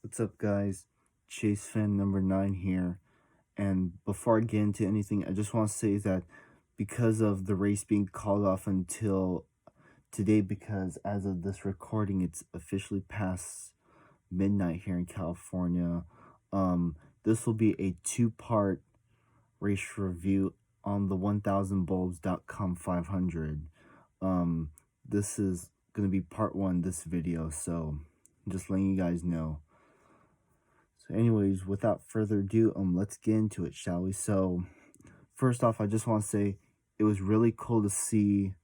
What's up, guys? Chase fan number 9 here. And before I get into anything, I just want to say that because of the race being called off until today, because as of this recording, it's officially past midnight here in California. This will be a two-part race review on the 1000bulbs.com 500. This is going to be part one, this video, so just letting you guys know. So anyways, without further ado, let's get into it, shall we? So first off, I just want to say it was really cool to see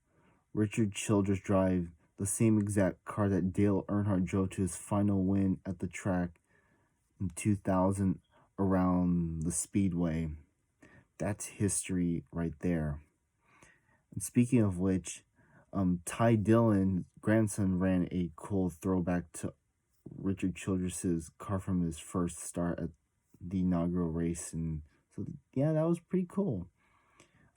Richard Childress drive the same exact car that Dale Earnhardt drove to his final win at the track in 2000 around the Speedway. That's history right there. And speaking of which, Ty Dillon, grandson, ran a cool throwback to Richard Childress's car from his first start at the inaugural race, and so yeah, that was pretty cool.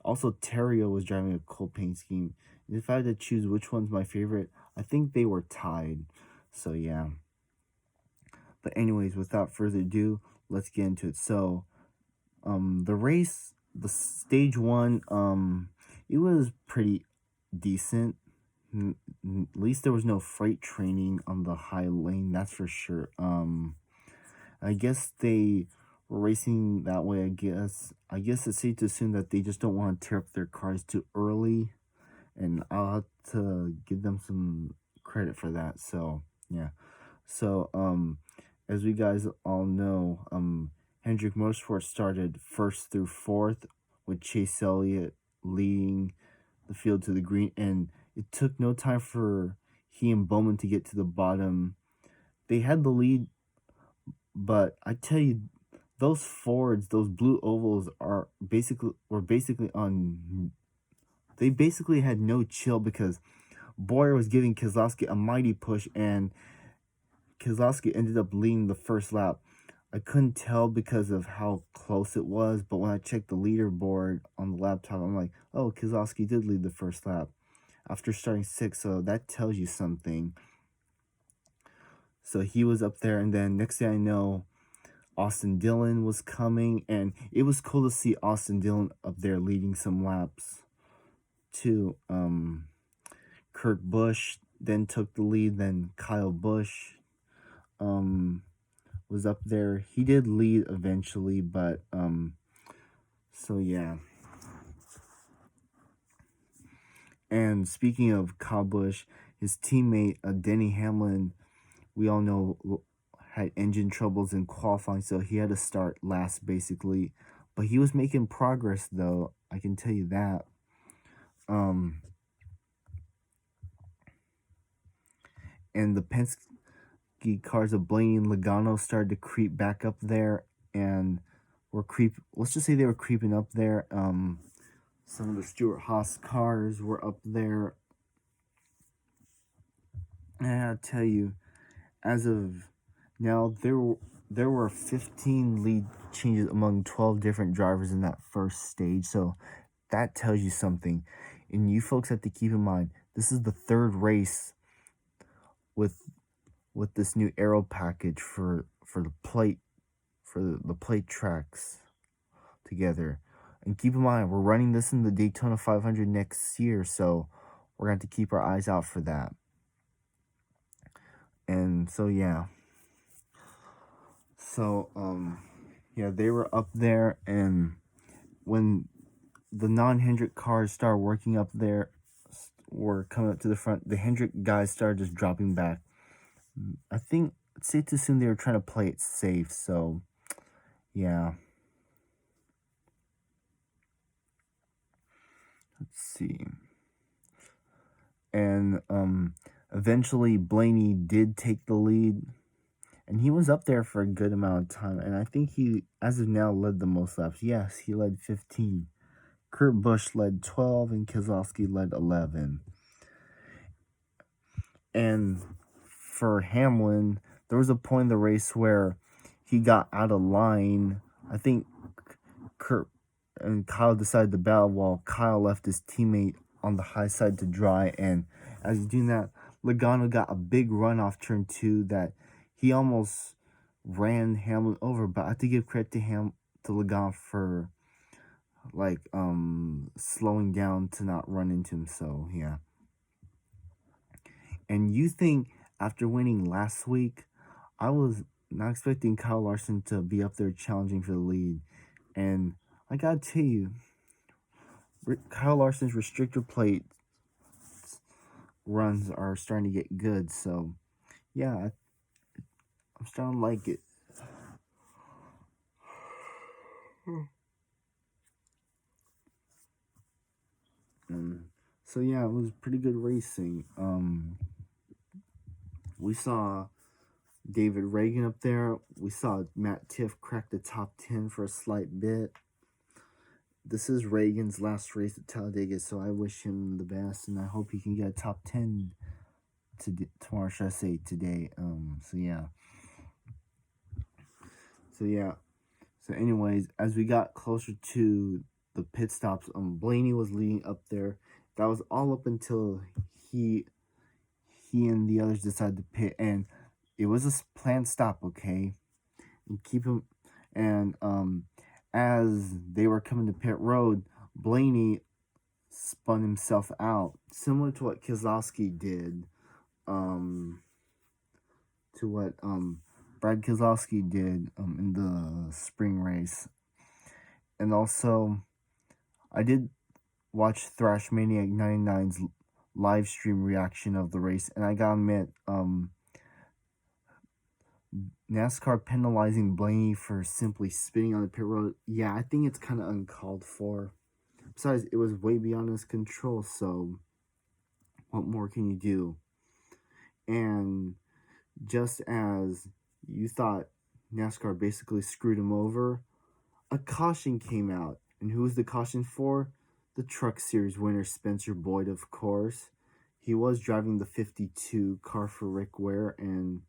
Also, Terrio was driving a cool paint scheme. And if I had to choose which one's my favorite, I think they were tied. So yeah. But anyways, without further ado, let's get into it. So, the race, the stage one, it was pretty decent. At least there was no freight training on the high lane, that's for sure. I guess they were racing that way. I guess it's safe to assume that they just don't want to tear up their cars too early, and I'll have to give them some credit for that. So yeah. So as we guys all know, Hendrick Motorsports started first through fourth with Chase Elliott leading the field to the green, and it took no time for he and Bowman to get to the bottom. They had the lead, but I tell you, those Fords, those blue ovals were basically on. They basically had no chill because Boyer was giving Keselowski a mighty push, and Keselowski ended up leading the first lap. I couldn't tell because of how close it was, but when I checked the leaderboard on the laptop, I'm like, oh, Keselowski did lead the first lap after starting sixth, so that tells you something. So he was up there, and then next thing I know, Austin Dillon was coming, and it was cool to see Austin Dillon up there leading some laps too. Kurt Busch then took the lead, then Kyle Busch was up there. He did lead eventually, but so yeah. And speaking of Kyle Busch, his teammate Denny Hamlin, we all know, had engine troubles in qualifying, so he had to start last basically. But he was making progress, though, I can tell you that. And the Penske cars of Blaney and Logano started to creep back up there, and let's just say they were creeping up there. Some of the Stewart-Haas cars were up there. And I'll tell you, as of now, there were 15 lead changes among 12 different drivers in that first stage. So that tells you something. And you folks have to keep in mind, this is the third race with this new aero package for the plate tracks together. And keep in mind, we're running this in the Daytona 500 next year, so we're going to have to keep our eyes out for that. And so yeah. So yeah, they were up there, and when the non-Hendrick cars started working up there, were coming up to the front, the Hendrick guys started just dropping back. I think it's safe to assume they were trying to play it safe, so yeah. Let's see. And eventually Blaney did take the lead, and he was up there for a good amount of time, and I think he, as of now, led the most laps. Yes, he led 15. Kurt Busch led 12, and Keselowski led 11. And for Hamlin, there was a point in the race where he got out of line. I think Kurt and Kyle decided to battle while Kyle left his teammate on the high side to dry, and as he's doing that, Logano got a big run off turn 2 that he almost ran Hamlin over, but I have to give credit to Lagan for like slowing down to not run into him. So yeah. And you think after winning last week, I was not expecting Kyle Larson to be up there challenging for the lead. And I gotta tell you, Kyle Larson's restrictor plate runs are starting to get good. So yeah, I'm starting to like it. So yeah, it was pretty good racing. We saw David Reagan up there. We saw Matt Tiff crack the top 10 for a slight bit. This is Reagan's last race at Talladega, so I wish him the best, and I hope he can get a top 10 tomorrow, should I say, today. So yeah. So anyways, as we got closer to the pit stops, Blaney was leading up there. That was all up until he and the others decided to pit, and it was a planned stop, okay? And keep him, and as they were coming to pit road, Blaney spun himself out, similar to what Keselowski did, to what Brad Keselowski did in the spring race. And also, I did watch Thrash Maniac 99's live stream reaction of the race, and I gotta admit, NASCAR penalizing Blaney for simply spinning on the pit road, yeah, I think it's kind of uncalled for. Besides, it was way beyond his control, so what more can you do? And just as you thought NASCAR basically screwed him over, a caution came out. And who was the caution for? The Truck Series winner, Spencer Boyd, of course. He was driving the 52 car for Rick Ware, and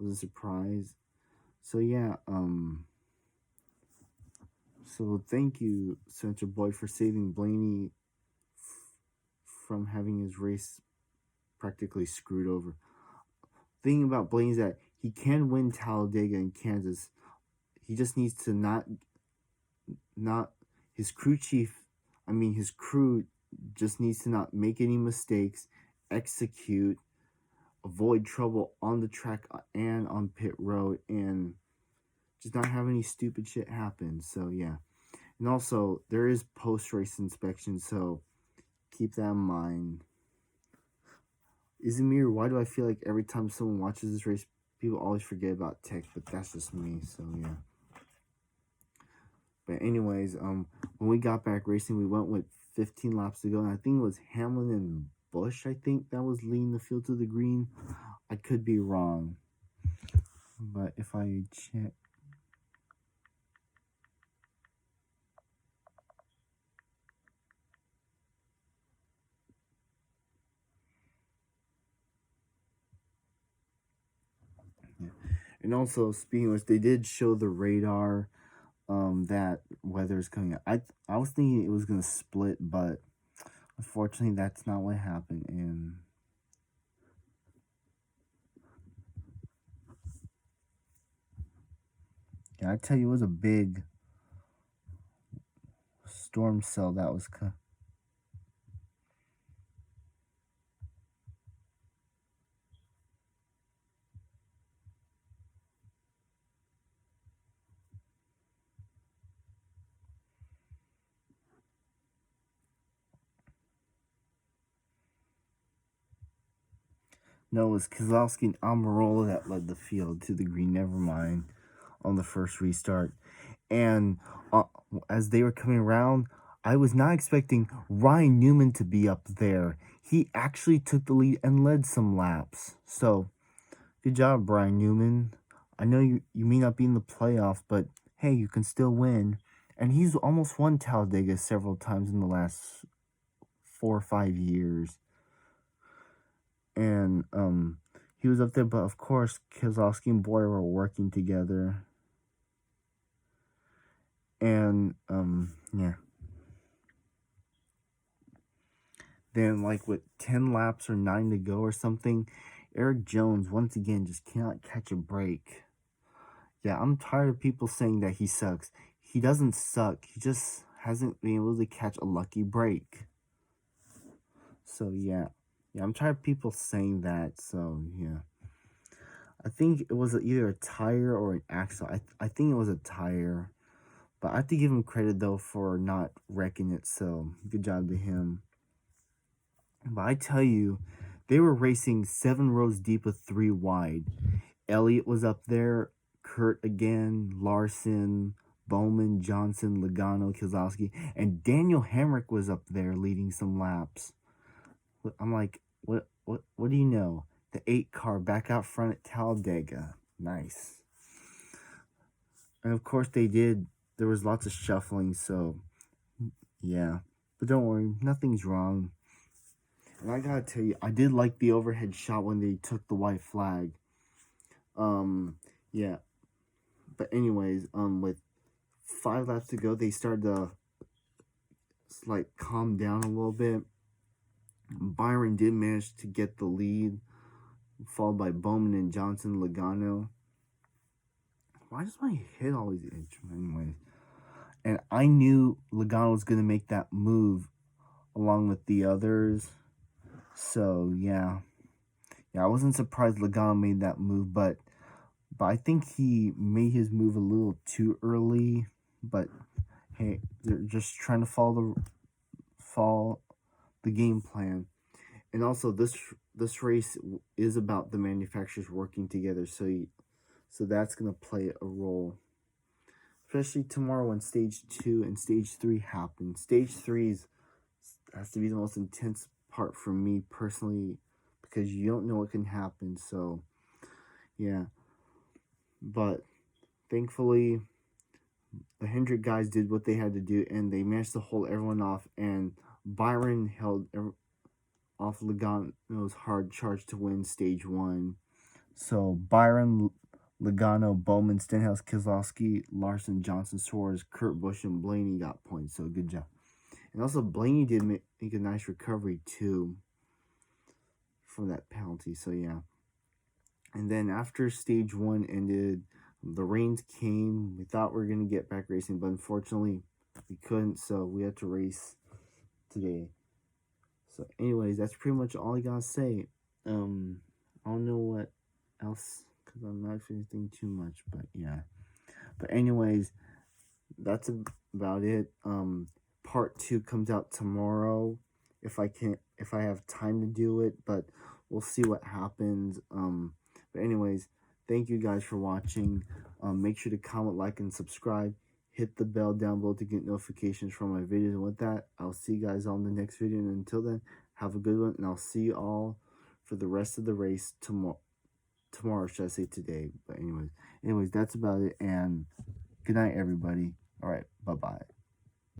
was a surprise. So yeah, so thank you, Spencer Boyd, for saving Blaney from having his race practically screwed over. Thing about Blaney is that he can win Talladega in Kansas. He just needs to not his crew just needs to not make any mistakes, execute, avoid trouble on the track and on pit road, and just not have any stupid shit happen. So yeah. And also, there is post-race inspection, so keep that in mind. Izmir, why do I feel like every time someone watches this race, people always forget about tech? But that's just me, so yeah. But anyways, when we got back racing, we went with 15 laps to go, and I think it was Hamlin and Busch, I think, that was leading the field to the green. I could be wrong, but if I check, yeah. And also, speaking of which, they did show the radar that weather's coming up. I was thinking it was gonna split, but unfortunately that's not what happened. And yeah, I tell you, it was a big storm cell that was no, it was Keselowski and Almirola that led the field to the green. Never mind, on the first restart. And as they were coming around, I was not expecting Ryan Newman to be up there. He actually took the lead and led some laps. So, good job, Brian Newman. I know you may not be in the playoff, but hey, you can still win. And he's almost won Talladega several times in the last 4 or 5 years. And he was up there, but of course, Keselowski and Boyer were working together. And yeah. Then, like with 10 laps or 9 to go or something, Eric Jones once again just cannot catch a break. Yeah, I'm tired of people saying that he sucks. He doesn't suck. He just hasn't been able to catch a lucky break. So yeah. Yeah, I'm tired of people saying that. So yeah. I think it was either a tire or an axle. I think it was a tire. But I have to give him credit though for not wrecking it. So good job to him. But I tell you, they were racing 7 rows deep with 3 wide. Elliott was up there, Kurt again, Larson, Bowman, Johnson, Logano, Keselowski, and Daniel Hemrick was up there leading some laps. I'm like, what do you know? The 8 car back out front at Talladega. Nice. And of course they did. There was lots of shuffling, so yeah. But don't worry, nothing's wrong. And I gotta tell you, I did like the overhead shot when they took the white flag. Yeah. But anyways, with 5 laps to go, they started to like calm down a little bit. Byron did manage to get the lead, followed by Bowman and Johnson, Logano. Why does my head always itch? Anyways, and I knew Logano was gonna make that move along with the others. So yeah, I wasn't surprised Logano made that move, but I think he made his move a little too early. But hey, they're just trying to follow the game plan. And also, this race is about the manufacturers working together, so that's gonna play a role, especially tomorrow when stage 2 and stage 3 happen. Stage 3 has to be the most intense part for me personally, because you don't know what can happen. So yeah, but thankfully the Hendrick guys did what they had to do, and they managed to hold everyone off, and Byron held off Logano's hard charge to win stage 1. So Byron, Logano, Bowman, Stenhouse, Keselowski, Larson, Johnson, Suarez, Kurt Busch, and Blaney got points. So good job. And also Blaney did make a nice recovery too from that penalty. So yeah. And then after stage 1 ended, the rains came. We thought we were gonna get back racing, but unfortunately we couldn't. So we had to race today. So anyways, that's pretty much all I gotta say. I don't know what else, because I'm not finishing too much, but yeah. But anyways, that's about it. Part 2 comes out tomorrow if I have time to do it, but we'll see what happens. But anyways, thank you guys for watching. Make sure to comment, like, and subscribe. Hit the bell down below to get notifications from my videos. And with that, I'll see you guys on the next video. And until then, have a good one. And I'll see you all for the rest of the race tomorrow, should I say today. But anyways, that's about it. And good night, everybody. All right, bye-bye.